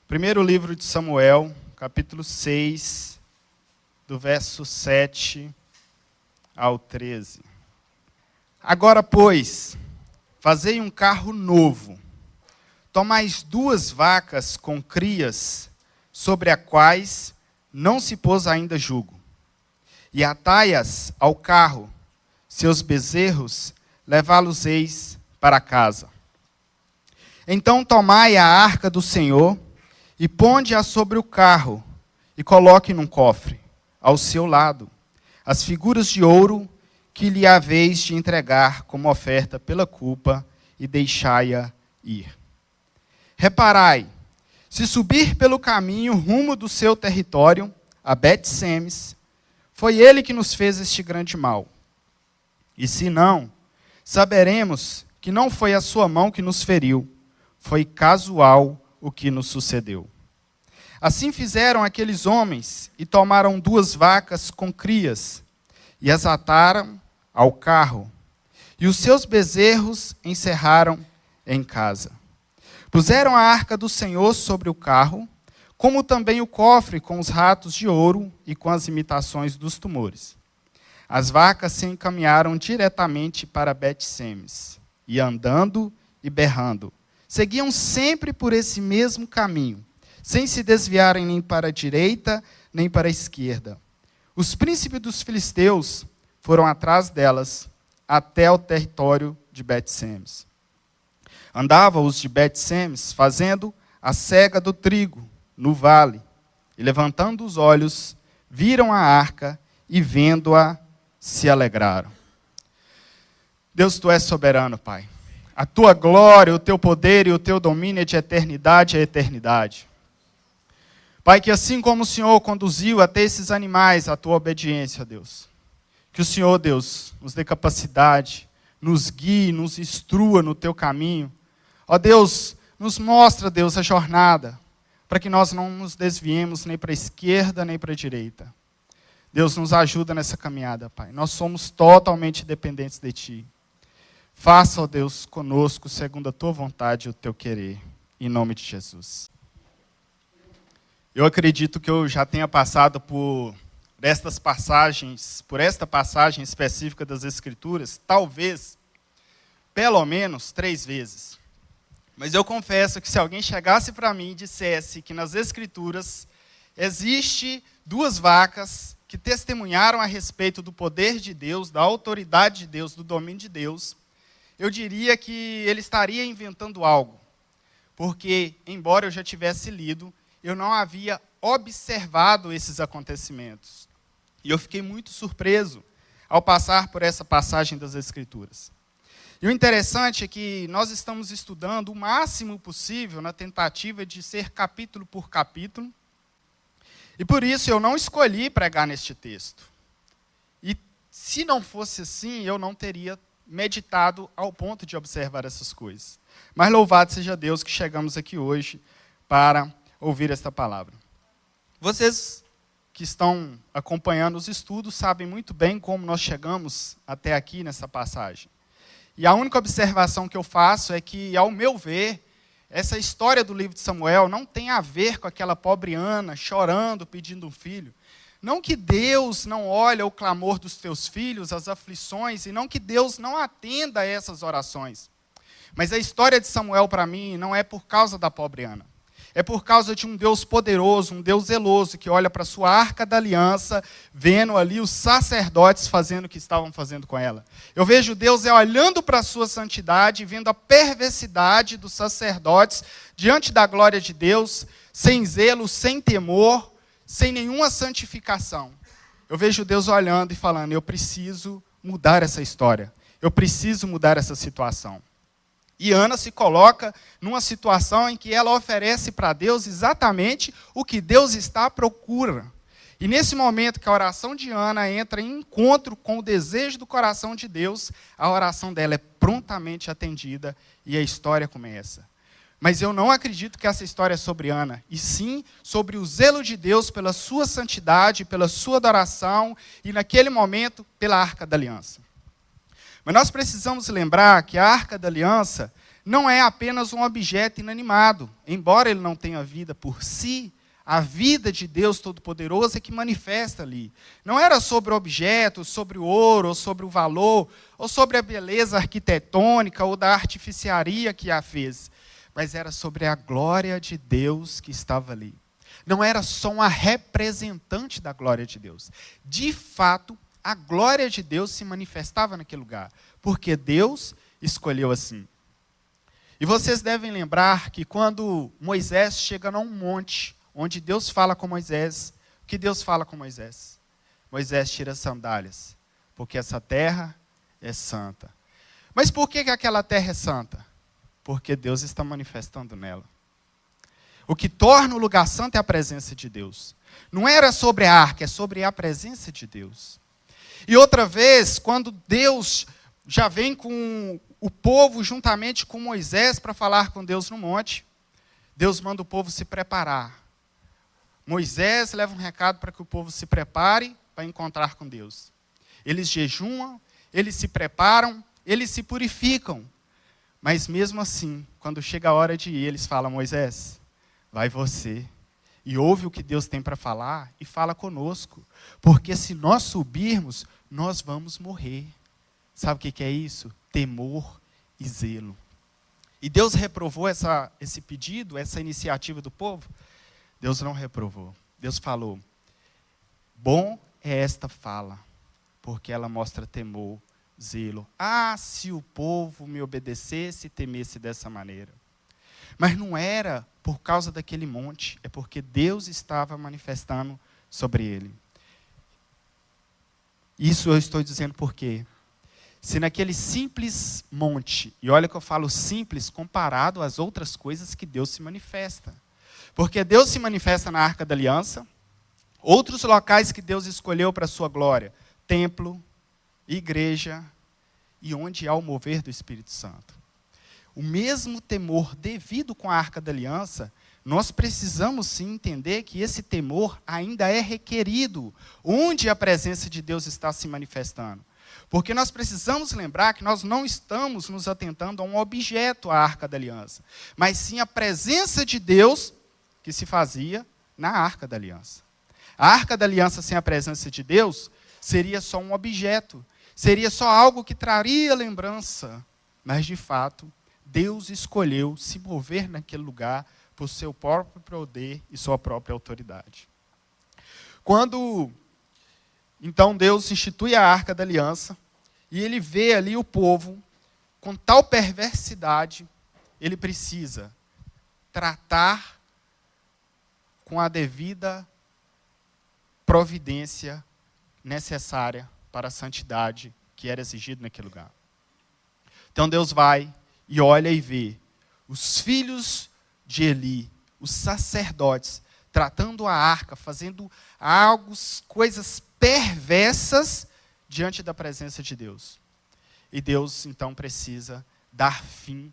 Primeiro livro de Samuel, capítulo 6, do verso 7 ao 13. Agora, pois, fazei um carro novo. Tomais 2 vacas com crias, sobre as quais não se pôs ainda jugo. E atai-as ao carro, seus bezerros, levá-los-eis para casa. Então tomai a arca do Senhor, e ponde-a sobre o carro, e coloque num cofre, ao seu lado, as figuras de ouro que lhe haveis de entregar como oferta pela culpa, e deixai-a ir. Reparai, se subir pelo caminho rumo do seu território, a Bet-Semes, foi ele que nos fez este grande mal. E se não, saberemos que não foi a sua mão que nos feriu, foi casual o que nos sucedeu. Assim fizeram aqueles homens e tomaram 2 vacas com crias e as ataram ao carro. E os seus bezerros encerraram em casa. Puseram a arca do Senhor sobre o carro, como também o cofre com os ratos de ouro e com as imitações dos tumores. As vacas se encaminharam diretamente para Bet-Semes, e andando e berrando, seguiam sempre por esse mesmo caminho, sem se desviarem nem para a direita, nem para a esquerda. Os príncipes dos filisteus foram atrás delas, até o território de Bet-Semes. Andavam os de Bet-Semes fazendo a cega do trigo no vale, e levantando os olhos, viram a arca, e vendo-a, se alegraram. Deus, Tu és soberano, Pai. A Tua glória, o Teu poder e o Teu domínio é de eternidade a eternidade. Pai, que assim como o Senhor conduziu até esses animais a Tua obediência, Deus, que o Senhor, Deus, nos dê capacidade, nos guie, nos instrua no Teu caminho. Ó Deus, nos mostra, Deus, a jornada, para que nós não nos desviemos nem para a esquerda nem para a direita. Deus, nos ajuda nessa caminhada, Pai. Nós somos totalmente dependentes de Ti. Faça, ó Deus, conosco, segundo a Tua vontade e o Teu querer. Em nome de Jesus. Eu acredito que eu já tenha passado por esta passagem específica das Escrituras, talvez, pelo menos 3 vezes. Mas eu confesso que se alguém chegasse para mim e dissesse que nas Escrituras existe 2 vacas que testemunharam a respeito do poder de Deus, da autoridade de Deus, do domínio de Deus, eu diria que ele estaria inventando algo. Porque, embora eu já tivesse lido, eu não havia observado esses acontecimentos. E eu fiquei muito surpreso ao passar por essa passagem das Escrituras. E o interessante é que nós estamos estudando o máximo possível na tentativa de ser capítulo por capítulo. E por isso eu não escolhi pregar neste texto. E se não fosse assim, eu não teria meditado ao ponto de observar essas coisas. Mas louvado seja Deus que chegamos aqui hoje para ouvir esta palavra. Vocês que estão acompanhando os estudos sabem muito bem como nós chegamos até aqui nessa passagem. E a única observação que eu faço é que, ao meu ver, essa história do livro de Samuel não tem a ver com aquela pobre Ana chorando, pedindo um filho. Não que Deus não olha o clamor dos teus filhos, as aflições, e não que Deus não atenda a essas orações. Mas a história de Samuel, para mim, não é por causa da pobre Ana. É por causa de um Deus poderoso, um Deus zeloso, que olha para a sua arca da aliança, vendo ali os sacerdotes fazendo o que estavam fazendo com ela. Eu vejo Deus olhando para a sua santidade, vendo a perversidade dos sacerdotes diante da glória de Deus, sem zelo, sem temor, sem nenhuma santificação. Eu vejo Deus olhando e falando, eu preciso mudar essa história. Eu preciso mudar essa situação. E Ana se coloca numa situação em que ela oferece para Deus exatamente o que Deus está à procura. E nesse momento que a oração de Ana entra em encontro com o desejo do coração de Deus, a oração dela é prontamente atendida e a história começa. Mas eu não acredito que essa história é sobre Ana, e sim sobre o zelo de Deus pela sua santidade, pela sua adoração e, naquele momento, pela Arca da Aliança. Mas nós precisamos lembrar que a Arca da Aliança não é apenas um objeto inanimado. Embora ele não tenha vida por si, a vida de Deus Todo-Poderoso é que manifesta ali. Não era sobre o objeto, sobre o ouro, ou sobre o valor, ou sobre a beleza arquitetônica ou da artificiaria que a fez, mas era sobre a glória de Deus que estava ali. Não era só uma representante da glória de Deus. De fato, a glória de Deus se manifestava naquele lugar, porque Deus escolheu assim. E vocês devem lembrar que quando Moisés chega num monte, onde Deus fala com Moisés, o que Deus fala com Moisés? Moisés tira as sandálias, porque essa terra é santa. Mas por que aquela terra é santa? Porque Deus está manifestando nela. O que torna o lugar santo é a presença de Deus. Não era sobre a arca, é sobre a presença de Deus. E outra vez, quando Deus já vem com o povo juntamente com Moisés para falar com Deus no monte, Deus manda o povo se preparar. Moisés leva um recado para que o povo se prepare para encontrar com Deus. Eles jejuam, eles se preparam, eles se purificam. Mas mesmo assim, quando chega a hora de ir, eles falam: Moisés, vai você e ouve o que Deus tem para falar e fala conosco. Porque se nós subirmos, nós vamos morrer. Sabe o que é isso? Temor e zelo. E Deus reprovou esse pedido, essa iniciativa do povo? Deus não reprovou. Deus falou: bom é esta fala, porque ela mostra temor, zelo. Ah, se o povo me obedecesse e temesse dessa maneira. Mas não era por causa daquele monte, é porque Deus estava manifestando sobre ele. Isso eu estou dizendo por quê? Se naquele simples monte, e olha que eu falo simples comparado às outras coisas que Deus se manifesta. Porque Deus se manifesta na Arca da Aliança, outros locais que Deus escolheu para a sua glória, templo, igreja e onde há o mover do Espírito Santo. O mesmo temor devido com a Arca da Aliança, nós precisamos sim entender que esse temor ainda é requerido, onde a presença de Deus está se manifestando. Porque nós precisamos lembrar que nós não estamos nos atentando a um objeto, a Arca da Aliança, mas sim a presença de Deus que se fazia na Arca da Aliança. A Arca da Aliança sem a presença de Deus seria só um objeto, seria só algo que traria lembrança, mas de fato, Deus escolheu se mover naquele lugar por seu próprio poder e sua própria autoridade. Quando, então, Deus institui a Arca da Aliança, e ele vê ali o povo com tal perversidade, ele precisa tratar com a devida providência necessária para a santidade que era exigida naquele lugar. Então Deus vai e olha e vê os filhos de Eli, os sacerdotes, tratando a arca, fazendo coisas perversas diante da presença de Deus. E Deus, então, precisa dar fim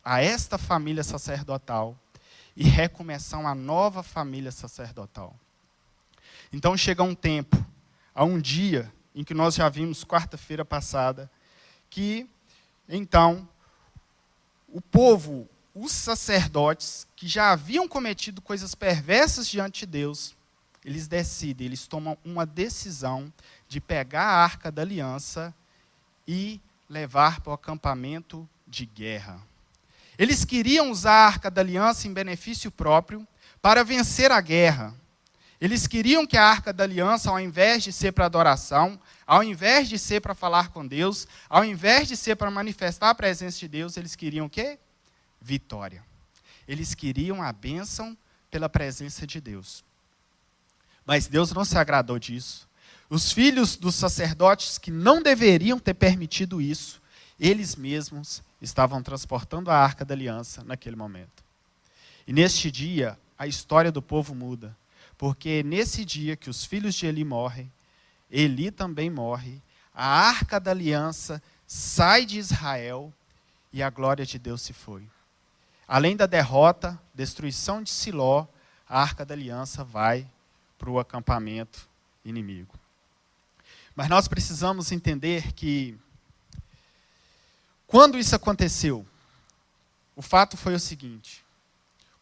a esta família sacerdotal e recomeçar uma nova família sacerdotal. Então chega um tempo, há um dia, em que nós já vimos quarta-feira passada, que, então, o povo, os sacerdotes, que já haviam cometido coisas perversas diante de Deus, eles decidem, eles tomam uma decisão de pegar a Arca da Aliança e levar para o acampamento de guerra. Eles queriam usar a Arca da Aliança em benefício próprio para vencer a guerra. Eles queriam que a Arca da Aliança, ao invés de ser para adoração, ao invés de ser para falar com Deus, ao invés de ser para manifestar a presença de Deus, eles queriam o quê? Vitória. Eles queriam a bênção pela presença de Deus. Mas Deus não se agradou disso. Os filhos dos sacerdotes que não deveriam ter permitido isso, eles mesmos estavam transportando a Arca da Aliança naquele momento. E neste dia, a história do povo muda. Porque nesse dia que os filhos de Eli morrem, Eli também morre, a Arca da Aliança sai de Israel e a glória de Deus se foi. Além da derrota, destruição de Siló, a Arca da Aliança vai para o acampamento inimigo. Mas nós precisamos entender que, quando isso aconteceu, o fato foi o seguinte: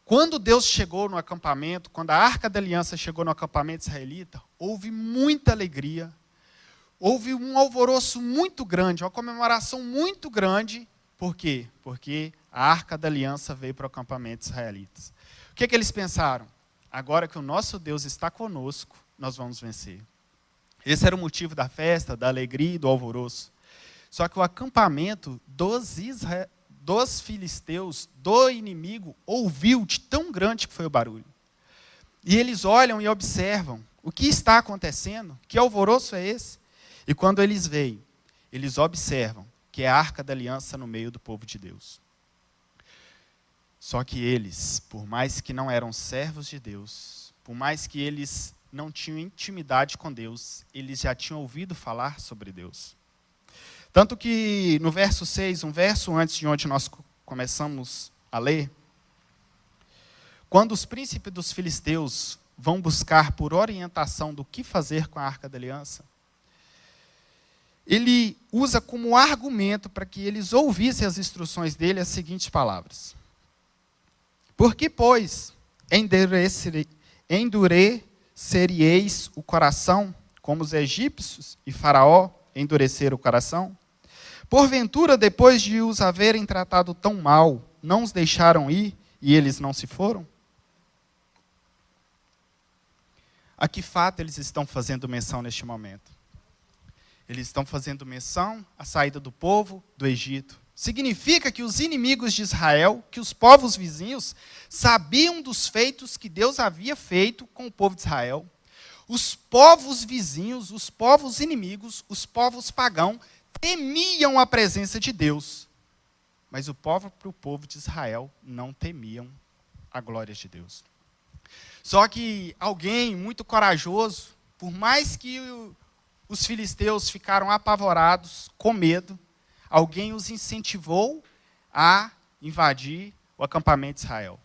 quando Deus chegou no acampamento, quando a Arca da Aliança chegou no acampamento israelita, houve muita alegria, houve um alvoroço muito grande, uma comemoração muito grande. Por quê? Porque a Arca da Aliança veio para o acampamento israelita. O que eles pensaram? Agora que o nosso Deus está conosco, nós vamos vencer. Esse era o motivo da festa, da alegria e do alvoroço. Só que o acampamento dos filisteus, do inimigo, ouviu de tão grande que foi o barulho. E eles olham e observam o que está acontecendo, que alvoroço é esse? E quando eles veem, eles observam que é a Arca da Aliança no meio do povo de Deus. Só que eles, por mais que não eram servos de Deus, por mais que eles não tinham intimidade com Deus, eles já tinham ouvido falar sobre Deus. Tanto que no verso 6, um verso antes de onde nós começamos a ler, quando os príncipes dos filisteus vão buscar por orientação do que fazer com a Arca da Aliança, ele usa como argumento para que eles ouvissem as instruções dele as seguintes palavras: por que, pois, endureceríeis o coração, como os egípcios e Faraó endureceram o coração? Porventura, depois de os haverem tratado tão mal, não os deixaram ir e eles não se foram? A que fato eles estão fazendo menção neste momento? Eles estão fazendo menção à saída do povo do Egito. Significa que os inimigos de Israel, que os povos vizinhos, sabiam dos feitos que Deus havia feito com o povo de Israel. Os povos vizinhos, os povos inimigos, os povos pagãos, temiam a presença de Deus. Mas o povo de Israel não temiam a glória de Deus. Só que alguém muito corajoso, por mais que os filisteus ficaram apavorados, com medo, alguém os incentivou a invadir o acampamento de Israel,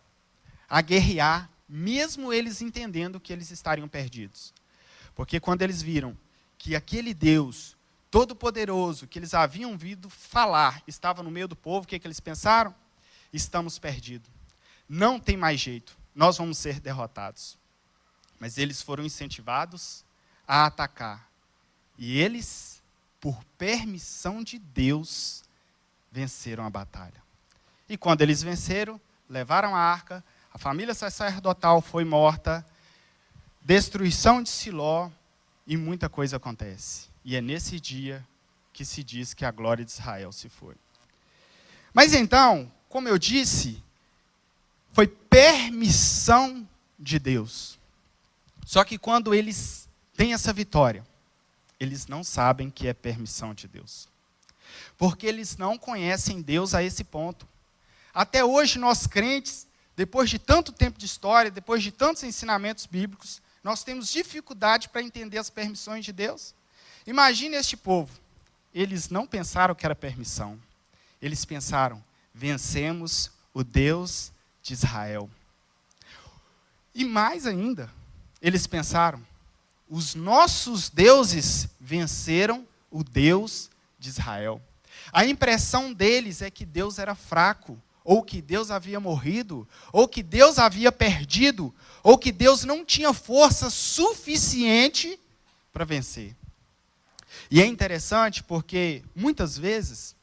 a guerrear, mesmo eles entendendo que eles estariam perdidos. Porque quando eles viram que aquele Deus todo-poderoso, que eles haviam ouvido falar, estava no meio do povo, o que eles pensaram? Estamos perdidos. Não tem mais jeito, nós vamos ser derrotados. Mas eles foram incentivados a atacar. E eles, por permissão de Deus, venceram a batalha. E quando eles venceram, levaram a arca, a família sacerdotal foi morta, destruição de Siló, e muita coisa acontece. E é nesse dia que se diz que a glória de Israel se foi. Mas então, como eu disse, foi permissão de Deus. Só que quando eles têm essa vitória, eles não sabem que é permissão de Deus. Porque eles não conhecem Deus a esse ponto. Até hoje, nós crentes, depois de tanto tempo de história, depois de tantos ensinamentos bíblicos, nós temos dificuldade para entender as permissões de Deus. Imagine este povo. Eles não pensaram que era permissão. Eles pensaram: vencemos o Deus de Israel. E mais ainda, eles pensaram: os nossos deuses venceram o Deus de Israel. A impressão deles é que Deus era fraco, ou que Deus havia morrido, ou que Deus havia perdido, ou que Deus não tinha força suficiente para vencer. E é interessante porque, muitas vezes,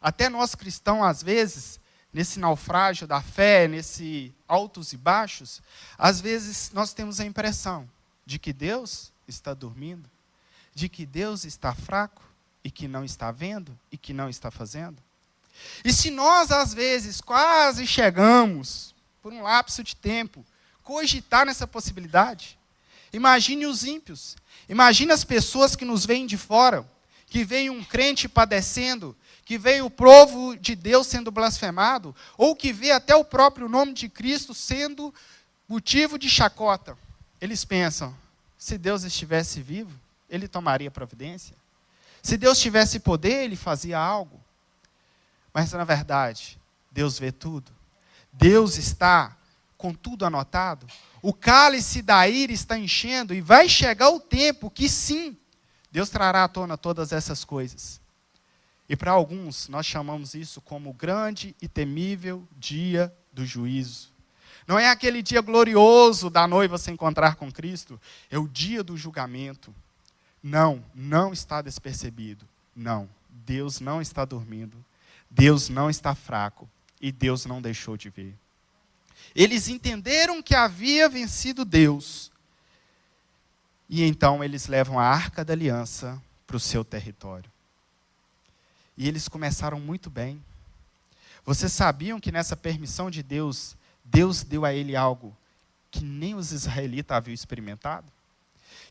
até nós cristãos, às vezes, nesse naufrágio da fé, nesse altos e baixos, às vezes nós temos a impressão de que Deus está dormindo, de que Deus está fraco e que não está vendo e que não está fazendo. E se nós, às vezes, quase chegamos, por um lapso de tempo, cogitar nessa possibilidade, imagine os ímpios, imagine as pessoas que nos veem de fora, que veem um crente padecendo, que vê o povo de Deus sendo blasfemado, ou que vê até o próprio nome de Cristo sendo motivo de chacota. Eles pensam: se Deus estivesse vivo, ele tomaria providência. Se Deus tivesse poder, ele fazia algo. Mas, na verdade, Deus vê tudo. Deus está com tudo anotado. O cálice da ira está enchendo e vai chegar o tempo que, sim, Deus trará à tona todas essas coisas. E para alguns, nós chamamos isso como o grande e temível dia do juízo. Não é aquele dia glorioso da noiva se encontrar com Cristo, é o dia do julgamento. Não, não está despercebido. Não, Deus não está dormindo. Deus não está fraco. E Deus não deixou de ver. Eles entenderam que havia vencido Deus. E então eles levam a Arca da Aliança para o seu território. E eles começaram muito bem. Vocês sabiam que nessa permissão de Deus, Deus deu a ele algo que nem os israelitas haviam experimentado?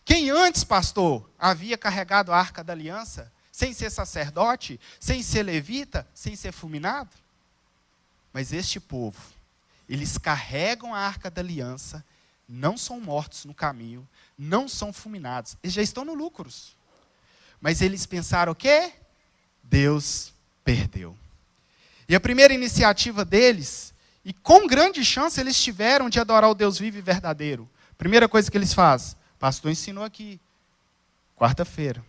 Quem antes, pastor, havia carregado a Arca da Aliança, sem ser sacerdote, sem ser levita, sem ser fulminado? Mas este povo, eles carregam a Arca da Aliança, não são mortos no caminho, não são fulminados. Eles já estão no lucros. Mas eles pensaram o quê? Deus perdeu. E a primeira iniciativa deles, e com grande chance eles tiveram de adorar o Deus vivo e verdadeiro. Primeira coisa que eles fazem, o pastor ensinou aqui, quarta-feira.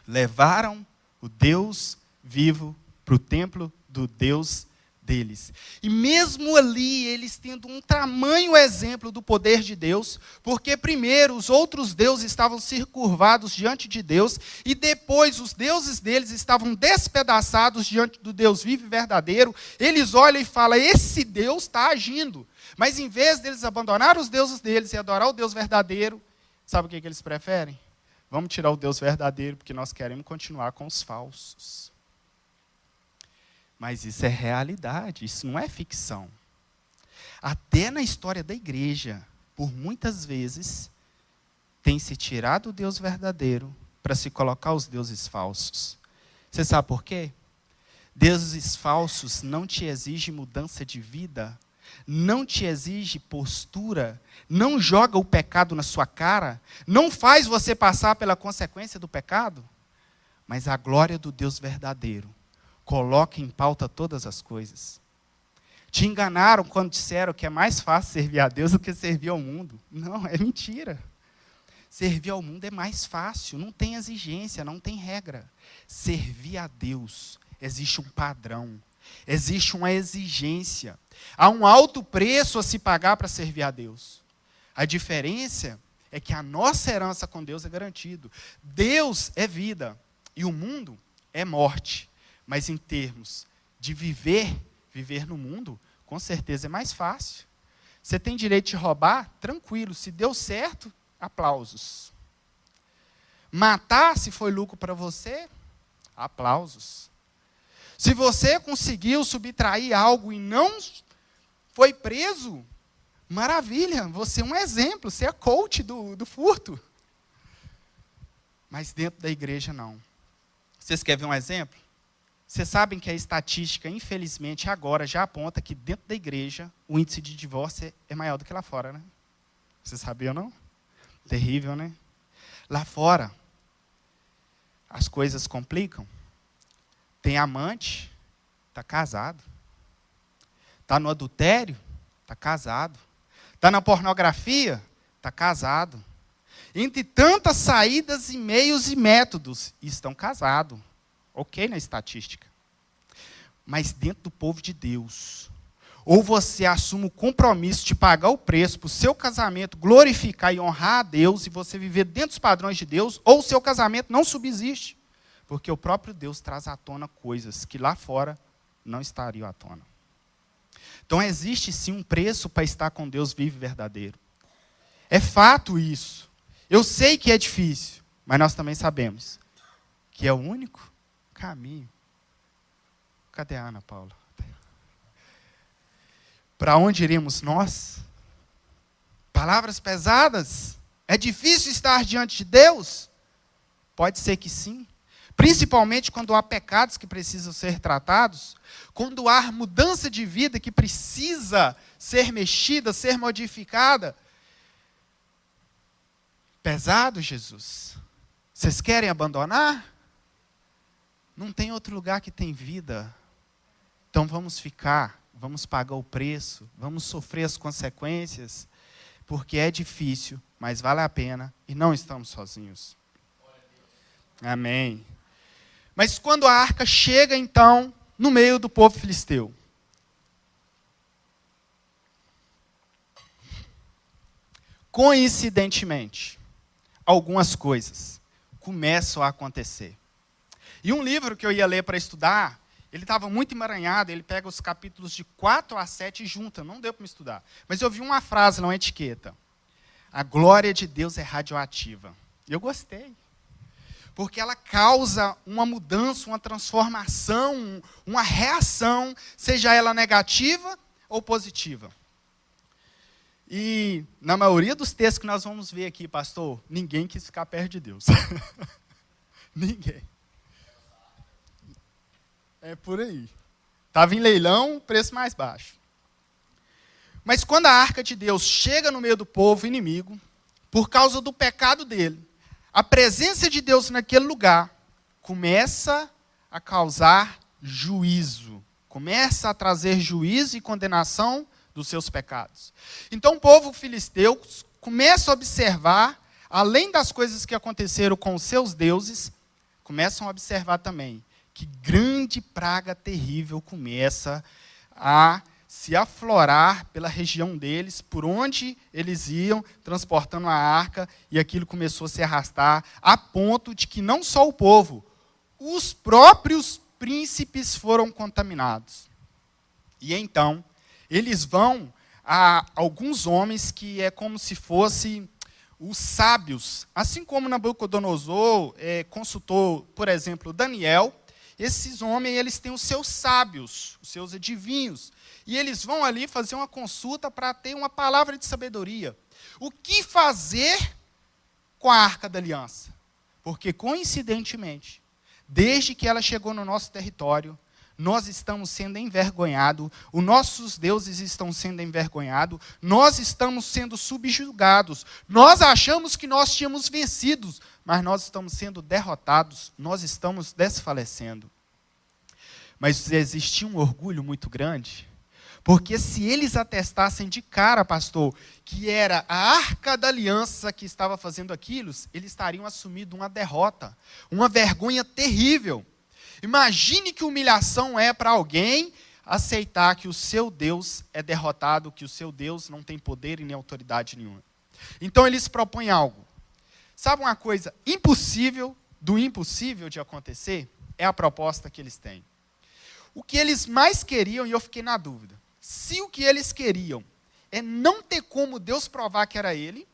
Levaram o Deus vivo para o templo do Deus deles. E mesmo ali, eles tendo um tamanho exemplo do poder de Deus, porque primeiro os outros deuses estavam se curvados diante de Deus, e depois os deuses deles estavam despedaçados diante do Deus vivo e verdadeiro, eles olham e falam, esse Deus está agindo. Mas em vez deles abandonar os deuses deles e adorar o Deus verdadeiro, sabe o que eles preferem? Vamos tirar o Deus verdadeiro, porque nós queremos continuar com os falsos. Mas isso é realidade, isso não é ficção. Até na história da igreja, por muitas vezes, tem se tirado o Deus verdadeiro para se colocar os deuses falsos. Você sabe por quê? Deuses falsos não te exigem mudança de vida, não te exige postura, não joga o pecado na sua cara, não faz você passar pela consequência do pecado, mas a glória do Deus verdadeiro coloca em pauta todas as coisas. Te enganaram quando disseram que é mais fácil servir a Deus do que servir ao mundo. Não, é mentira. Servir ao mundo é mais fácil, não tem exigência, não tem regra. Servir a Deus, existe um padrão, existe uma exigência. Há um alto preço a se pagar para servir a Deus. A diferença é que a nossa herança com Deus é garantido. Deus é vida e o mundo é morte. Mas em termos de viver no mundo, com certeza é mais fácil. Você tem direito de roubar? Tranquilo. Se deu certo, aplausos. Matar, se foi lucro para você? Aplausos. Se você conseguiu subtrair algo e não foi preso, maravilha, você é um exemplo, você é coach do furto. Mas dentro da igreja, não. Vocês querem ver um exemplo? Vocês sabem que a estatística, infelizmente, agora já aponta que dentro da igreja o índice de divórcio é maior do que lá fora, né? Vocês sabiam, não? Terrível, né? Lá fora, as coisas complicam. Tem amante, está casado. Está no adultério, está casado. Está na pornografia, está casado. Entre tantas saídas e meios e métodos, estão casados. Ok na estatística. Mas dentro do povo de Deus, ou você assume o compromisso de pagar o preço para o seu casamento glorificar e honrar a Deus, e você viver dentro dos padrões de Deus, ou o seu casamento não subsiste. Porque o próprio Deus traz à tona coisas que lá fora não estariam à tona. Então existe sim um preço para estar com Deus vivo e verdadeiro. É fato isso. Eu sei que é difícil, mas nós também sabemos que é o único caminho. Cadê a Ana Paula? Para onde iremos nós? Palavras pesadas? É difícil estar diante de Deus? Pode ser que sim. Principalmente quando há pecados que precisam ser tratados, quando há mudança de vida que precisa ser mexida, ser modificada. Pesado, Jesus. Vocês querem abandonar? Não tem outro lugar que tem vida. Então vamos ficar, vamos pagar o preço, vamos sofrer as consequências, porque é difícil, mas vale a pena e não estamos sozinhos. Amém. Mas quando a arca chega, então, no meio do povo filisteu, coincidentemente, algumas coisas começam a acontecer. E um livro que eu ia ler para estudar, ele estava muito emaranhado, ele pega os capítulos de 4 a 7 e junta, não deu para me estudar. Mas eu vi uma frase, não, uma etiqueta. A glória de Deus é radioativa. E eu gostei. Porque ela causa uma mudança, uma transformação, uma reação, seja ela negativa ou positiva. E na maioria dos textos que nós vamos ver aqui, pastor, ninguém quis ficar perto de Deus. Ninguém. É por aí. Estava em leilão, preço mais baixo. Mas quando a arca de Deus chega no meio do povo inimigo, por causa do pecado dele, a presença de Deus naquele lugar começa a causar juízo. Começa a trazer juízo e condenação dos seus pecados. Então o povo filisteu começa a observar, além das coisas que aconteceram com os seus deuses, começam a observar também que grande praga terrível começa a se aflorar pela região deles, por onde eles iam, transportando a arca, e aquilo começou a se arrastar, a ponto de que não só o povo, os próprios príncipes foram contaminados. E então, eles vão a alguns homens que é como se fossem os sábios, assim como Nabucodonosor consultou, por exemplo, Daniel. Esses homens, eles têm os seus sábios, os seus adivinhos, e eles vão ali fazer uma consulta para ter uma palavra de sabedoria. O que fazer com a Arca da Aliança? Porque, coincidentemente, desde que ela chegou no nosso território, nós estamos sendo envergonhados, os nossos deuses estão sendo envergonhados, nós estamos sendo subjugados, nós achamos que nós tínhamos vencido, mas nós estamos sendo derrotados, nós estamos desfalecendo. Mas existia um orgulho muito grande, porque se eles atestassem de cara, pastor, que era a Arca da Aliança que estava fazendo aquilo, eles estariam assumindo uma derrota, uma vergonha terrível. Imagine que humilhação é para alguém aceitar que o seu Deus é derrotado, que o seu Deus não tem poder e nem autoridade nenhuma. Então eles propõem algo. Sabe uma coisa impossível do impossível de acontecer? É a proposta que eles têm. O que eles mais queriam, e eu fiquei na dúvida, se o que eles queriam é não ter como Deus provar que era ele,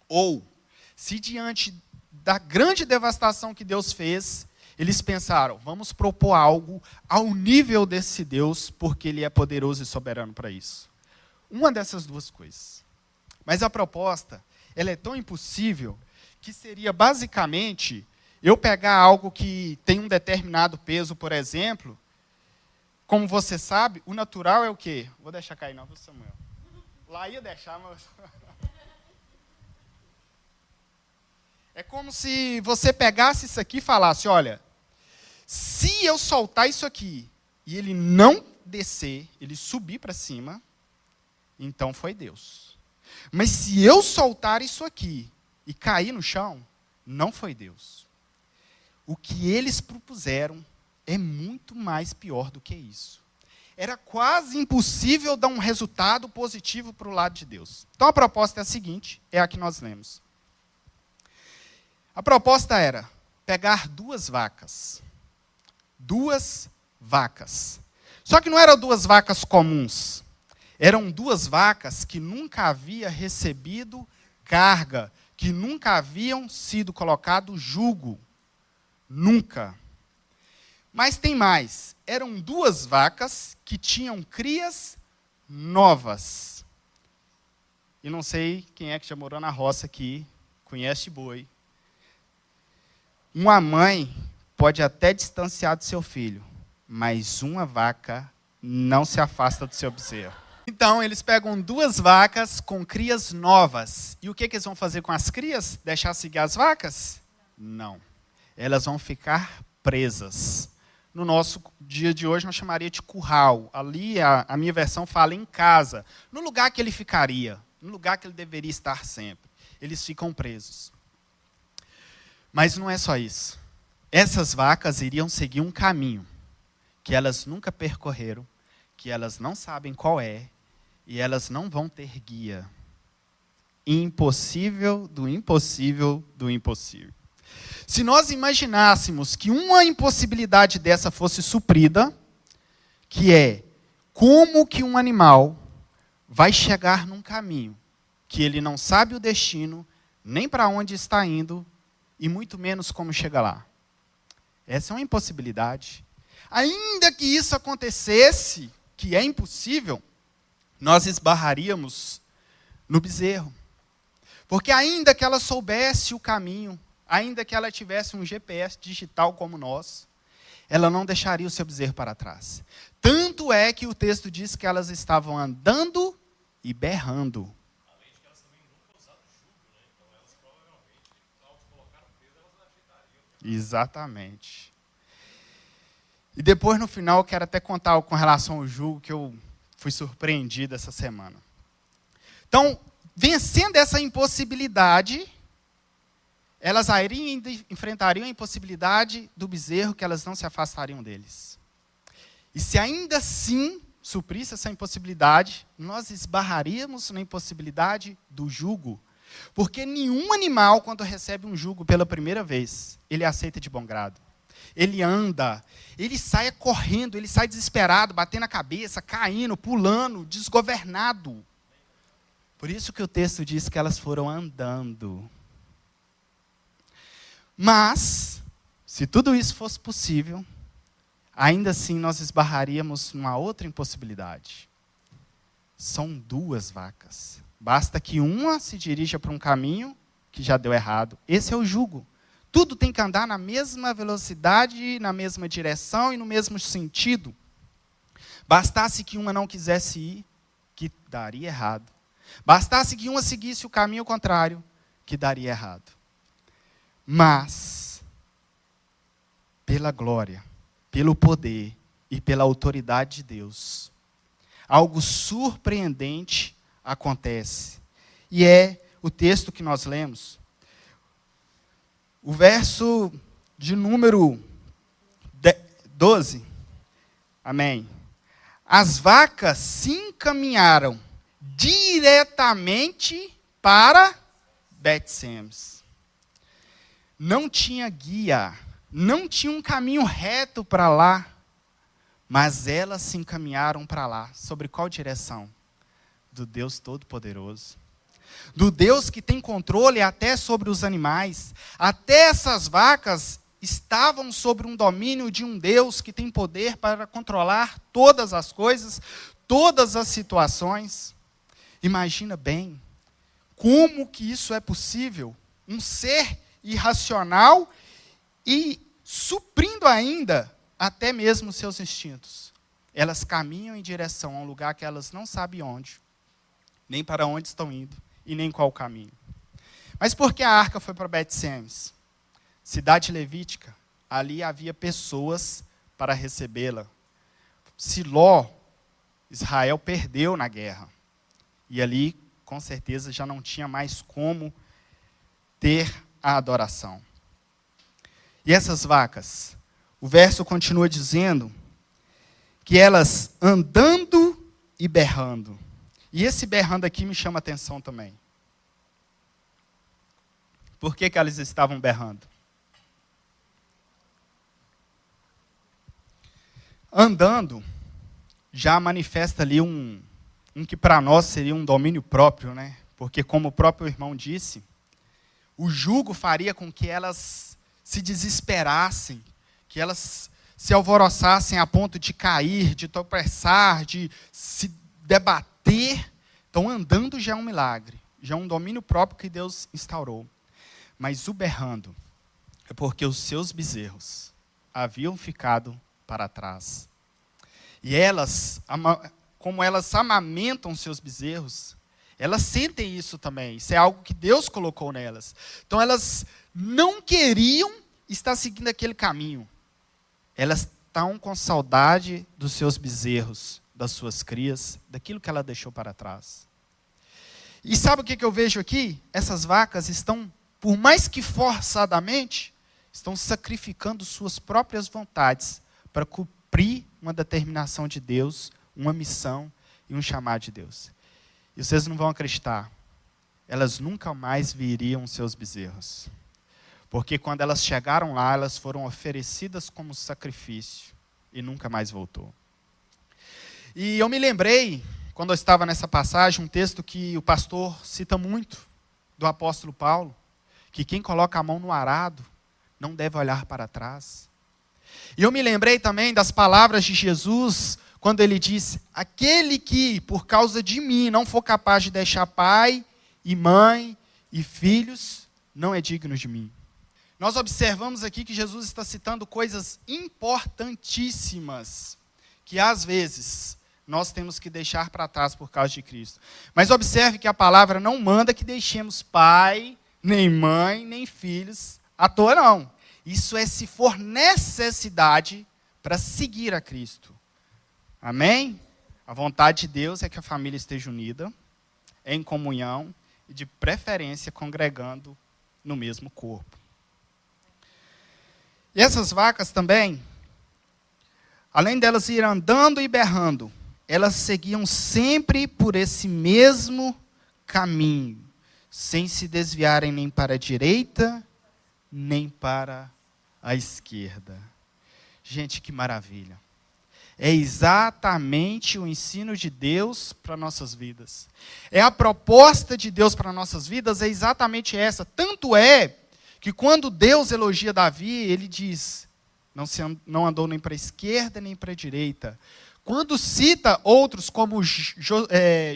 ou se diante da grande devastação que Deus fez, eles pensaram, vamos propor algo ao nível desse Deus, porque ele é poderoso e soberano para isso. Uma dessas duas coisas. Mas a proposta, ela é tão impossível, que seria basicamente, eu pegar algo que tem um determinado peso, por exemplo, como você sabe, o natural é o quê? Vou deixar cair não, Samuel. Lá ia deixar, mas... É como se você pegasse isso aqui e falasse, olha, se eu soltar isso aqui e ele não descer, ele subir para cima, então foi Deus. Mas se eu soltar isso aqui e cair no chão, não foi Deus. O que eles propuseram é muito mais pior do que isso. Era quase impossível dar um resultado positivo para o lado de Deus. Então a proposta é a seguinte, é a que nós lemos. A proposta era pegar 2 vacas. 2 vacas. Só que não eram 2 vacas comuns. Eram 2 vacas que nunca haviam recebido carga, que nunca haviam sido colocado jugo. Nunca. Mas tem mais. Eram 2 vacas que tinham crias novas. E não sei quem é que já morou na roça aqui, conhece boi. Uma mãe pode até distanciar do seu filho, mas uma vaca não se afasta do seu bezerro. Então, eles pegam 2 vacas com crias novas. E o que eles vão fazer com as crias? Deixar seguir as vacas? Não. Elas vão ficar presas. No nosso dia de hoje, nós chamaria de curral. Ali, a minha versão fala em casa. No lugar que ele ficaria, no lugar que ele deveria estar sempre. Eles ficam presos. Mas não é só isso. essas vacas iriam seguir um caminho que elas nunca percorreram, que elas não sabem qual é, e elas não vão ter guia. Impossível do impossível do impossível. Se nós imaginássemos que uma impossibilidade dessa fosse suprida, que é como que um animal vai chegar num caminho que ele não sabe o destino, nem para onde está indo, e muito menos como chega lá. Essa é uma impossibilidade. Ainda que isso acontecesse, que é impossível, nós esbarraríamos no bezerro. Porque ainda que ela soubesse o caminho, ainda que ela tivesse um GPS digital como nós, ela não deixaria o seu bezerro para trás. Tanto é que o texto diz que elas estavam andando e berrando. Além de que elas também nunca usaram jugo, né? Então elas provavelmente, ao colocar o peso, elas ajeitariam. Exatamente. E depois, no final, eu quero até contar algo com relação ao jugo, que eu fui surpreendido essa semana. Então, vencendo essa impossibilidade, elas enfrentariam a impossibilidade do bezerro, que elas não se afastariam deles. E se ainda assim suprisse essa impossibilidade, nós esbarraríamos na impossibilidade do jugo. Porque nenhum animal, quando recebe um jugo pela primeira vez, ele aceita de bom grado. Ele anda, ele sai correndo, ele sai desesperado, batendo a cabeça, caindo, pulando, desgovernado. Por isso que o texto diz que elas foram andando. Mas, se tudo isso fosse possível, ainda assim nós esbarraríamos numa outra impossibilidade. São duas vacas. Basta que uma se dirija para um caminho que já deu errado. Esse é o jugo. Tudo tem que andar na mesma velocidade, na mesma direção e no mesmo sentido. Bastasse que uma não quisesse ir, que daria errado. Bastasse que uma seguisse o caminho contrário, que daria errado. Mas, pela glória, pelo poder e pela autoridade de Deus, algo surpreendente acontece. E é o texto que nós lemos. O verso de número 12. Amém. As vacas se encaminharam diretamente para Bet-Semes. Não tinha guia, não tinha um caminho reto para lá, mas elas se encaminharam para lá. Sobre qual direção? Do Deus Todo-Poderoso. Do Deus que tem controle até sobre os animais. Até essas vacas estavam sobre um domínio de um Deus que tem poder para controlar todas as coisas, todas as situações. Imagina bem, como que isso é possível? Um ser irracional e suprindo ainda até mesmo seus instintos. Elas caminham em direção a um lugar que elas não sabem onde, nem para onde estão indo, e nem qual o caminho. Mas por que a arca foi para Bet-Semes? Cidade levítica, ali havia pessoas para recebê-la. Siló, Israel perdeu na guerra. E ali, com certeza, já não tinha mais como ter a adoração. E essas vacas, o verso continua dizendo que elas andando e berrando. E esse berrando aqui me chama a atenção também. Por que elas estavam berrando? Andando já manifesta ali um que para nós seria um domínio próprio, né? Porque como o próprio irmão disse, o jugo faria com que elas se desesperassem, que elas se alvoroçassem a ponto de cair, de tropeçar, de se debater. Então, andando já é um milagre, já é um domínio próprio que Deus instaurou. Mas o berrando é porque os seus bezerros haviam ficado para trás. E elas, como elas amamentam seus bezerros, elas sentem isso também. Isso é algo que Deus colocou nelas. Então, elas não queriam estar seguindo aquele caminho. Elas estão com saudade dos seus bezerros, das suas crias, daquilo que ela deixou para trás. E sabe o que eu vejo aqui? Essas vacas estão, por mais que forçadamente, estão sacrificando suas próprias vontades para cumprir uma determinação de Deus, uma missão e um chamado de Deus. E vocês não vão acreditar, elas nunca mais viriam seus bezerros. Porque quando elas chegaram lá, elas foram oferecidas como sacrifício e nunca mais voltou. E eu me lembrei, quando eu estava nessa passagem, um texto que o pastor cita muito, do apóstolo Paulo, que quem coloca a mão no arado não deve olhar para trás. E eu me lembrei também das palavras de Jesus, quando ele disse: aquele que, por causa de mim, não for capaz de deixar pai e mãe e filhos, não é digno de mim. Nós observamos aqui que Jesus está citando coisas importantíssimas, que às vezes nós temos que deixar para trás por causa de Cristo. Mas observe que a palavra não manda que deixemos pai, nem mãe, nem filhos à toa, não. Isso é se for necessidade para seguir a Cristo. Amém? A vontade de Deus é que a família esteja unida, em comunhão e de preferência congregando no mesmo corpo. E essas vacas também, além delas ir andando e berrando, elas seguiam sempre por esse mesmo caminho, sem se desviarem nem para a direita, nem para a esquerda. Gente, que maravilha. É exatamente o ensino de Deus para nossas vidas. É a proposta de Deus para nossas vidas, é exatamente essa. Tanto é que quando Deus elogia Davi, ele diz, não andou nem para a esquerda, nem para a direita. Quando cita outros como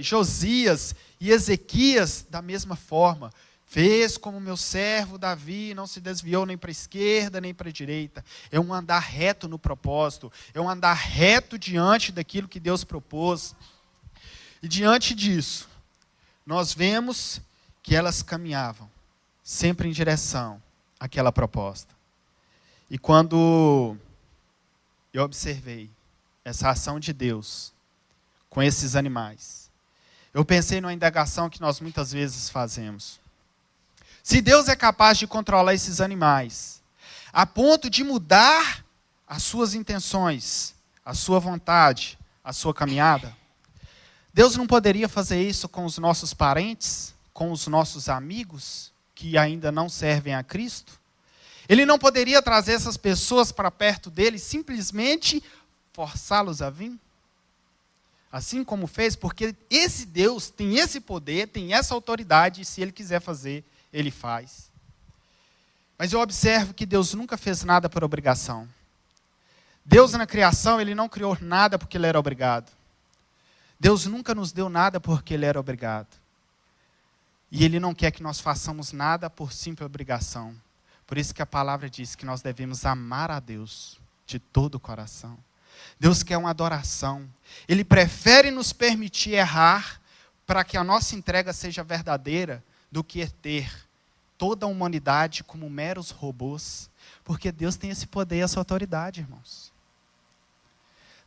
Josias e Ezequias, da mesma forma, fez como meu servo Davi, não se desviou nem para a esquerda, nem para a direita. É um andar reto no propósito, é um andar reto diante daquilo que Deus propôs. E diante disso, nós vemos que elas caminhavam sempre em direção àquela proposta. E quando eu observei essa ação de Deus com esses animais, eu pensei numa indagação que nós muitas vezes fazemos. Se Deus é capaz de controlar esses animais, a ponto de mudar as suas intenções, a sua vontade, a sua caminhada, Deus não poderia fazer isso com os nossos parentes, com os nossos amigos, que ainda não servem a Cristo? Ele não poderia trazer essas pessoas para perto dele e simplesmente forçá-los a vir? Assim como fez, porque esse Deus tem esse poder, tem essa autoridade, e se ele quiser fazer, ele faz. Mas eu observo que Deus nunca fez nada por obrigação. Deus na criação, ele não criou nada porque ele era obrigado. Deus nunca nos deu nada porque ele era obrigado. E ele não quer que nós façamos nada por simples obrigação. Por isso que a palavra diz que nós devemos amar a Deus de todo o coração. Deus quer uma adoração. Ele prefere nos permitir errar para que a nossa entrega seja verdadeira do que ter toda a humanidade como meros robôs. Porque Deus tem esse poder e essa autoridade, irmãos.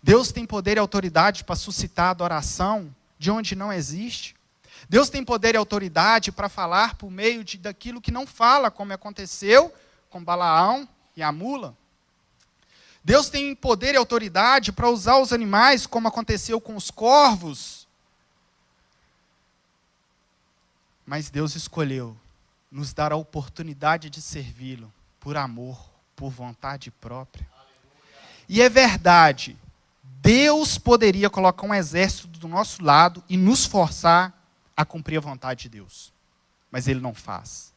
Deus tem poder e autoridade para suscitar adoração de onde não existe. Deus tem poder e autoridade para falar por meio daquilo que não fala, como aconteceu com Balaão e a mula. Deus tem poder e autoridade para usar os animais, como aconteceu com os corvos. Mas Deus escolheu nos dar a oportunidade de servi-lo por amor, por vontade própria. E é verdade, Deus poderia colocar um exército do nosso lado e nos forçar a cumprir a vontade de Deus. Mas Ele não faz.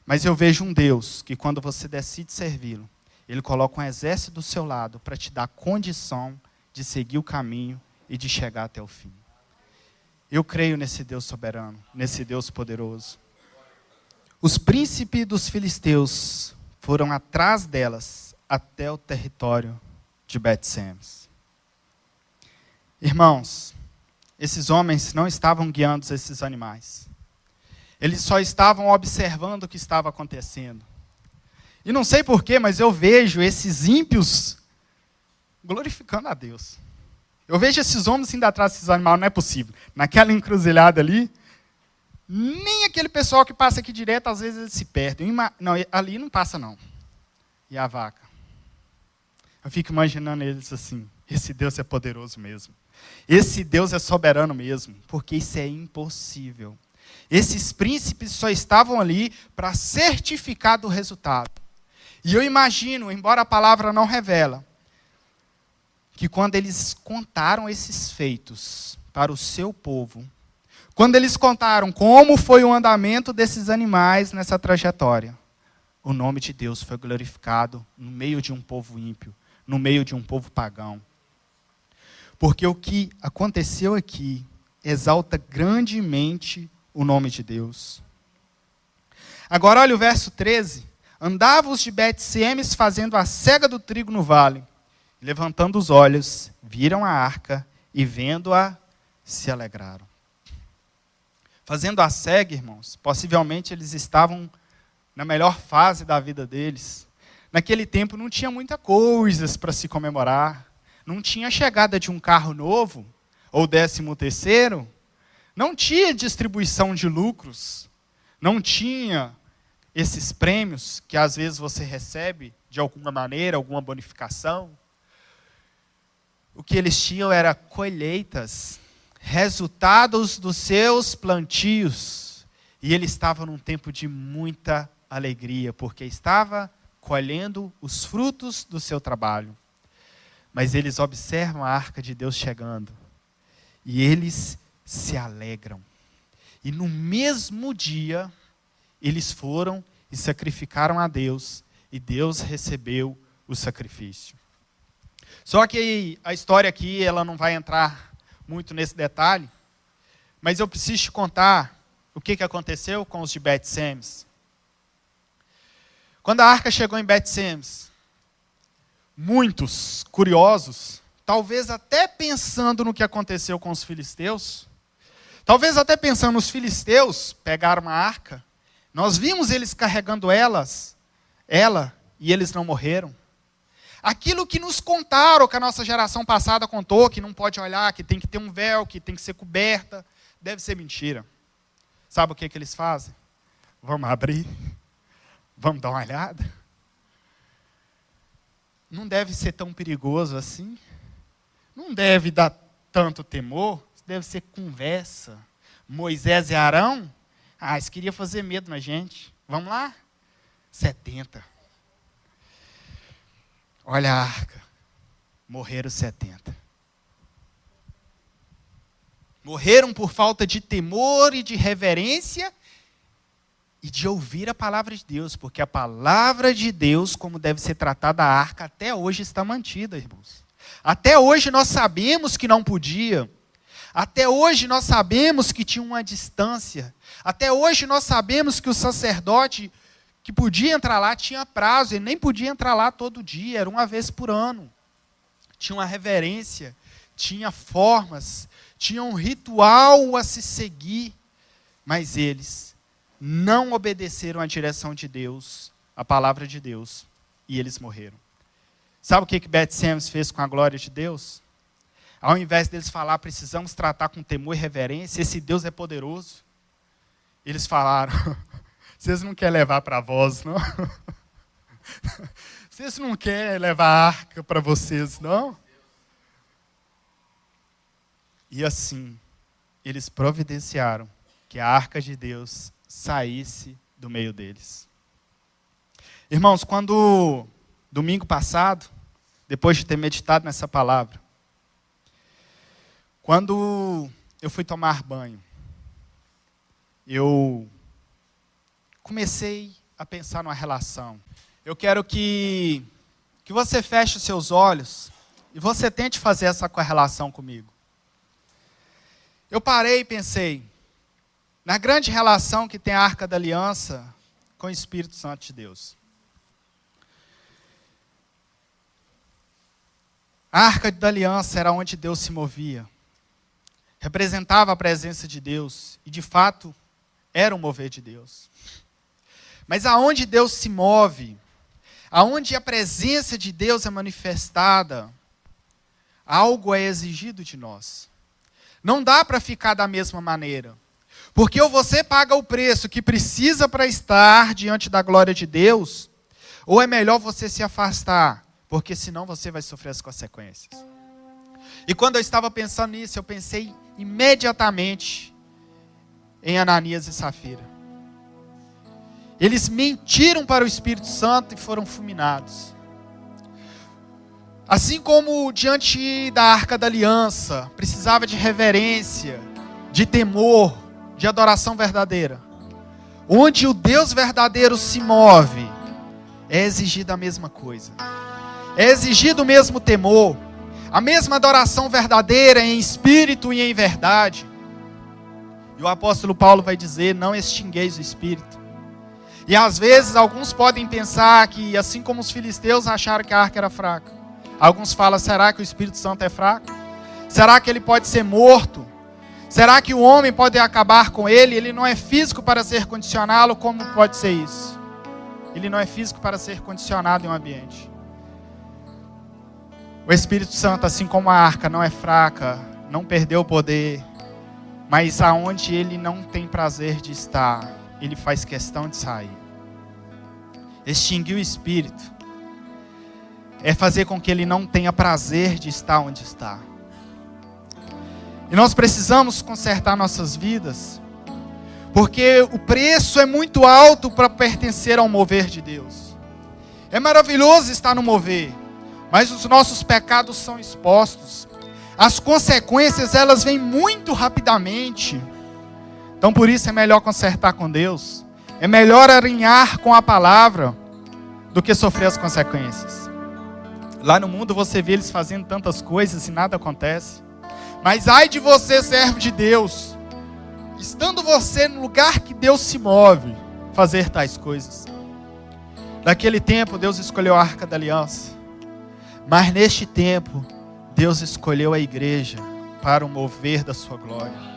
Mas eu vejo um Deus que quando você decide servi-lo, Ele coloca um exército do seu lado para te dar condição de seguir o caminho e de chegar até o fim. Eu creio nesse Deus soberano, nesse Deus poderoso. Os príncipes dos filisteus foram atrás delas até o território de Bet-Semes. Irmãos, esses homens não estavam guiando esses animais. Eles só estavam observando o que estava acontecendo. E não sei porquê, mas eu vejo esses ímpios glorificando a Deus. Eu vejo esses homens indo atrás desses animais, não é possível. Naquela encruzilhada ali, nem aquele pessoal que passa aqui direto, às vezes eles se perdem. Não, ali não passa não. e a vaca. Eu fico imaginando eles assim, esse Deus é poderoso mesmo. Esse Deus é soberano mesmo, porque isso é impossível. Esses príncipes só estavam ali para certificar do resultado. E eu imagino, embora a palavra não revela, que quando eles contaram esses feitos para o seu povo, quando eles contaram como foi o andamento desses animais nessa trajetória, o nome de Deus foi glorificado no meio de um povo ímpio, no meio de um povo pagão. Porque o que aconteceu aqui exalta grandemente o nome de Deus. Agora olha o verso 13. Andavam os de Bet-Semes fazendo a cega do trigo no vale. Levantando os olhos, viram a arca e vendo-a, se alegraram. Fazendo a cega, irmãos, possivelmente eles estavam na melhor fase da vida deles. Naquele tempo não tinha muitas coisas para se comemorar. Não tinha chegada de um carro novo, ou 13º. Não tinha distribuição de lucros. Não tinha esses prêmios que às vezes você recebe de alguma maneira, alguma bonificação. O que eles tinham era colheitas, resultados dos seus plantios. E ele estava num tempo de muita alegria, porque estava colhendo os frutos do seu trabalho. Mas eles observam a arca de Deus chegando. E eles se alegram. E no mesmo dia, eles foram e sacrificaram a Deus. E Deus recebeu o sacrifício. Só que a história aqui, ela não vai entrar muito nesse detalhe. Mas eu preciso te contar o que aconteceu com os de Bet-Semes. Quando a arca chegou em Bet-Semes, muitos curiosos, talvez até pensando no que aconteceu com os filisteus, talvez até pensando, os filisteus pegaram a arca, nós vimos eles carregando ela, e eles não morreram. Aquilo que nos contaram, que a nossa geração passada contou, que não pode olhar, que tem que ter um véu, que tem que ser coberta, deve ser mentira. Sabe o que eles fazem? Vamos abrir, vamos dar uma olhada. Não deve ser tão perigoso assim. Não deve dar tanto temor. Deve ser conversa. Moisés e Arão, eles queriam fazer medo na gente. Vamos lá? 70. Olha a arca. Morreram 70. Morreram por falta de temor e de reverência e de ouvir a palavra de Deus, porque a palavra de Deus, como deve ser tratada a arca, até hoje está mantida, irmãos. Até hoje nós sabemos que não podia. Até hoje nós sabemos que tinha uma distância. Até hoje nós sabemos que o sacerdote que podia entrar lá tinha prazo, ele nem podia entrar lá todo dia, era uma vez por ano. Tinha uma reverência, tinha formas, tinha um ritual a se seguir, mas eles não obedeceram à direção de Deus, à palavra de Deus, e eles morreram. Sabe o que Bet-Semes fez com a glória de Deus? Ao invés deles falar, precisamos tratar com temor e reverência, esse Deus é poderoso, eles falaram, vocês não querem levar para vós, não? Vocês não querem levar a arca para vocês, não? E assim, eles providenciaram que a arca de Deus saísse do meio deles. Irmãos, quando domingo passado, depois de ter meditado nessa palavra, quando eu fui tomar banho, eu comecei a pensar numa relação. Eu quero que você feche os seus olhos e você tente fazer essa correlação comigo. Eu parei e pensei na grande relação que tem a Arca da Aliança com o Espírito Santo de Deus. A Arca da Aliança era onde Deus se movia. Representava a presença de Deus. E, de fato, era um mover de Deus. Mas aonde Deus se move, aonde a presença de Deus é manifestada, algo é exigido de nós. Não dá para ficar da mesma maneira. Porque ou você paga o preço que precisa para estar diante da glória de Deus, ou é melhor você se afastar, porque senão você vai sofrer as consequências. E quando eu estava pensando nisso, eu pensei imediatamente em Ananias e Safira. Eles mentiram para o Espírito Santo e foram fulminados. Assim como diante da Arca da Aliança, precisava de reverência, de temor, de adoração verdadeira. Onde o Deus verdadeiro se move, é exigida a mesma coisa. É exigido o mesmo temor, a mesma adoração verdadeira em espírito e em verdade. E o apóstolo Paulo vai dizer, não extingueis o espírito. E às vezes alguns podem pensar que, assim como os filisteus acharam que a arca era fraca, alguns falam, será que o Espírito Santo é fraco? Será que ele pode ser morto? Será que o homem pode acabar com ele? Ele não é físico para ser condicioná-lo, como pode ser isso? Ele não é físico para ser condicionado em um ambiente. O Espírito Santo, assim como a arca, não é fraca, não perdeu o poder, mas aonde ele não tem prazer de estar, ele faz questão de sair. Extinguir o Espírito é fazer com que ele não tenha prazer de estar onde está. E nós precisamos consertar nossas vidas, porque o preço é muito alto para pertencer ao mover de Deus. É maravilhoso estar no mover, mas os nossos pecados são expostos. As consequências, elas vêm muito rapidamente. Então por isso é melhor consertar com Deus. É melhor alinhar com a palavra do que sofrer as consequências. Lá no mundo você vê eles fazendo tantas coisas e nada acontece. Mas ai de você, servo de Deus, estando você no lugar que Deus se move, fazer tais coisas. Naquele tempo Deus escolheu a Arca da Aliança. Mas neste tempo Deus escolheu a igreja para o mover da sua glória.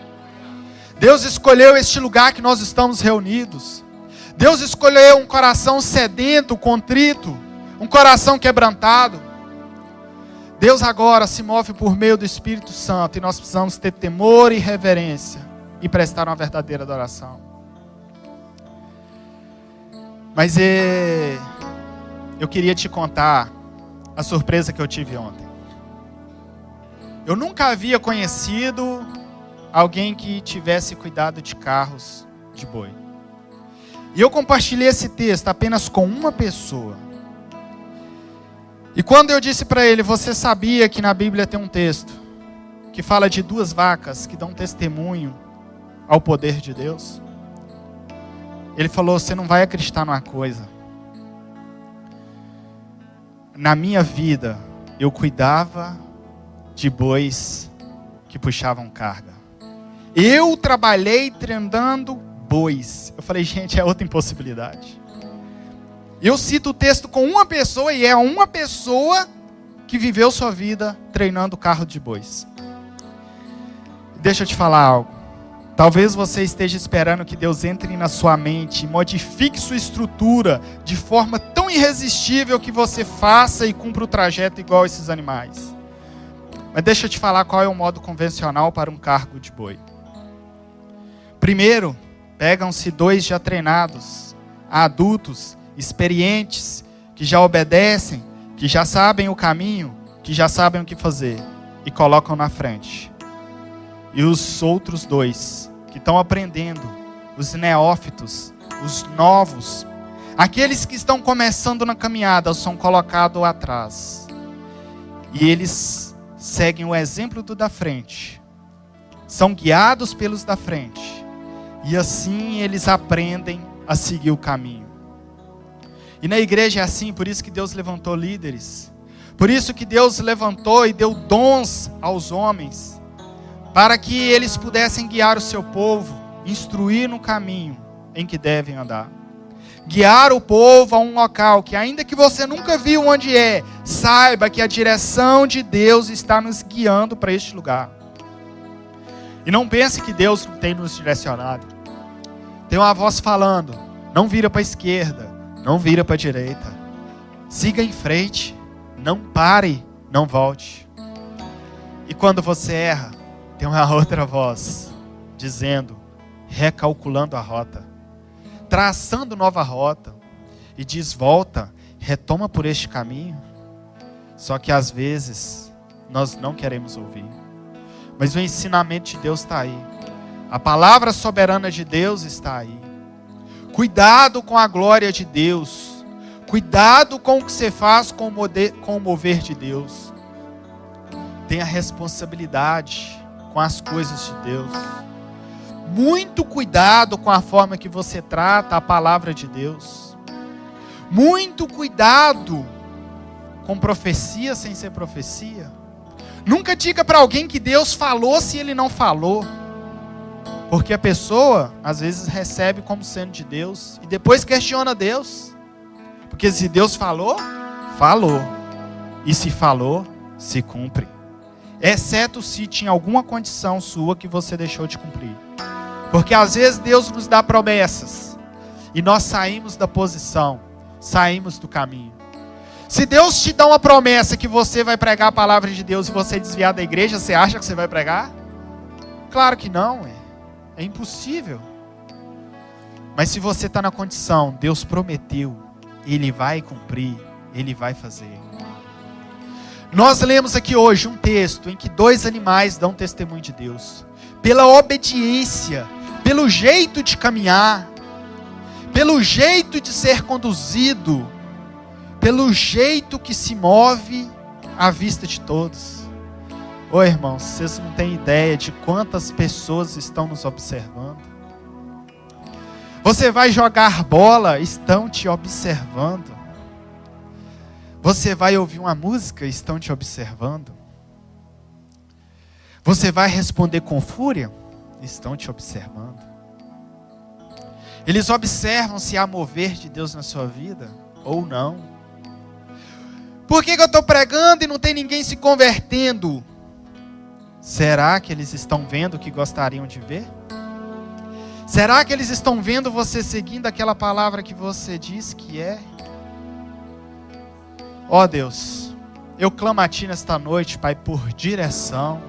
Deus escolheu este lugar que nós estamos reunidos. Deus escolheu um coração sedento, contrito, um coração quebrantado. Deus agora se move por meio do Espírito Santo e nós precisamos ter temor e reverência e prestar uma verdadeira adoração. Mas eu queria te contar a surpresa que eu tive ontem. Eu nunca havia conhecido alguém que tivesse cuidado de carros de boi. E eu compartilhei esse texto apenas com uma pessoa. E quando eu disse para ele, você sabia que na Bíblia tem um texto que fala de 2 vacas que dão testemunho ao poder de Deus? Ele falou, você não vai acreditar numa coisa. Na minha vida, eu cuidava de bois que puxavam carga. Eu trabalhei treinando bois. Eu falei, gente, é outra impossibilidade. Eu cito o texto com uma pessoa e é uma pessoa que viveu sua vida treinando carro de bois. Deixa eu te falar algo. Talvez você esteja esperando que Deus entre na sua mente e modifique sua estrutura de forma tão irresistível que você faça e cumpra o trajeto igual esses animais. Mas deixa eu te falar qual é o modo convencional para um cargo de boi. Primeiro, pegam-se 2 já treinados, adultos, experientes, que já obedecem, que já sabem o caminho, que já sabem o que fazer, e colocam na frente. E os outros 2, que estão aprendendo, os neófitos, os novos, aqueles que estão começando na caminhada, são colocados atrás. E eles seguem o exemplo do da frente, são guiados pelos da frente, e assim eles aprendem a seguir o caminho. E na igreja é assim, por isso que Deus levantou líderes, por isso que Deus levantou e deu dons aos homens, para que eles pudessem guiar o seu povo, instruir no caminho em que devem andar. Guiar o povo a um local que, ainda que você nunca viu onde é, saiba que a direção de Deus está nos guiando para este lugar. E não pense que Deus não tem nos direcionado. Tem uma voz falando, não vira para a esquerda, não vira para a direita. Siga em frente, não pare, não volte. E quando você erra, tem uma outra voz dizendo, recalculando a rota, traçando nova rota, e diz, volta, retoma por este caminho. Só que às vezes nós não queremos ouvir. Mas o ensinamento de Deus está aí. A palavra soberana de Deus está aí. Cuidado com a glória de Deus. Cuidado com o que você faz com o mover de Deus. Tenha responsabilidade com as coisas de Deus. Muito cuidado com a forma que você trata a palavra de Deus. Muito cuidado com profecia sem ser profecia. Nunca diga para alguém que Deus falou se ele não falou. Porque a pessoa, às vezes, recebe como sendo de Deus e depois questiona Deus. Porque se Deus falou, falou. E se falou, se cumpre. Exceto se tinha alguma condição sua que você deixou de cumprir. Porque às vezes Deus nos dá promessas e nós saímos da posição, saímos do caminho. Se Deus te dá uma promessa que você vai pregar a palavra de Deus e você desviar da igreja, você acha que você vai pregar? Claro que não, é impossível. Mas se você está na condição, Deus prometeu, Ele vai cumprir, Ele vai fazer. Nós lemos aqui hoje um texto em que 2 animais dão testemunho de Deus. Pela obediência, pelo jeito de caminhar, pelo jeito de ser conduzido, pelo jeito que se move à vista de todos. Ô irmãos, vocês não têm ideia de quantas pessoas estão nos observando. Você vai jogar bola, estão te observando. Você vai ouvir uma música, estão te observando. Você vai responder com fúria, estão te observando. Eles observam se há mover de Deus na sua vida ou não. Por que eu estou pregando e não tem ninguém se convertendo? Será que eles estão vendo o que gostariam de ver? Será que eles estão vendo você seguindo aquela palavra que você diz que é? Ó Deus, eu clamo a Ti nesta noite, Pai, por direção.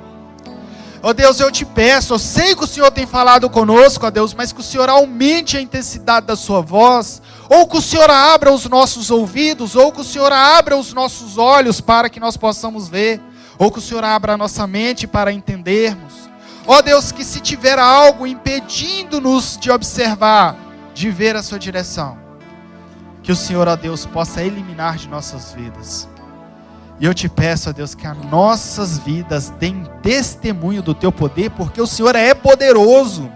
Ó Deus, eu te peço, eu sei que o Senhor tem falado conosco, ó Deus, mas que o Senhor aumente a intensidade da sua voz, ou que o Senhor abra os nossos ouvidos, ou que o Senhor abra os nossos olhos para que nós possamos ver, ou que o Senhor abra a nossa mente para entendermos. Ó Deus, que se tiver algo impedindo-nos de observar, de ver a sua direção, que o Senhor, ó Deus, possa eliminar de nossas vidas. E eu te peço, ó Deus, que as nossas vidas deem testemunho do Teu poder, porque o Senhor é poderoso,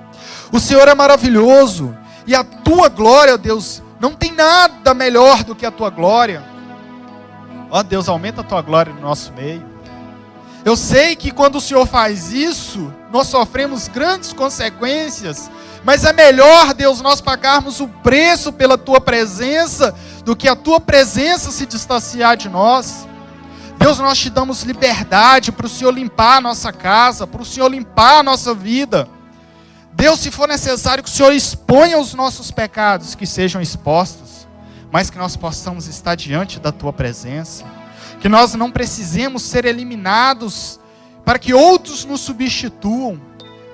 o Senhor é maravilhoso, e a Tua glória, ó Deus, não tem nada melhor do que a Tua glória. Ó Deus, aumenta a Tua glória no nosso meio. Eu sei que quando o Senhor faz isso, nós sofremos grandes consequências, mas é melhor, Deus, nós pagarmos o preço pela Tua presença, do que a Tua presença se distanciar de nós. Deus, nós te damos liberdade para o Senhor limpar a nossa casa, para o Senhor limpar a nossa vida. Deus, se for necessário que o Senhor exponha os nossos pecados, que sejam expostos, mas que nós possamos estar diante da Tua presença, que nós não precisemos ser eliminados para que outros nos substituam,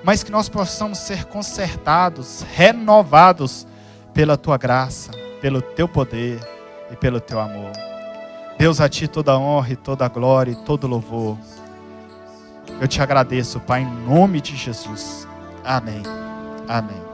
mas que nós possamos ser consertados, renovados pela Tua graça, pelo Teu poder e pelo Teu amor. Deus, a Ti toda a honra e toda a glória e todo louvor. Eu te agradeço, Pai, em nome de Jesus. Amém. Amém.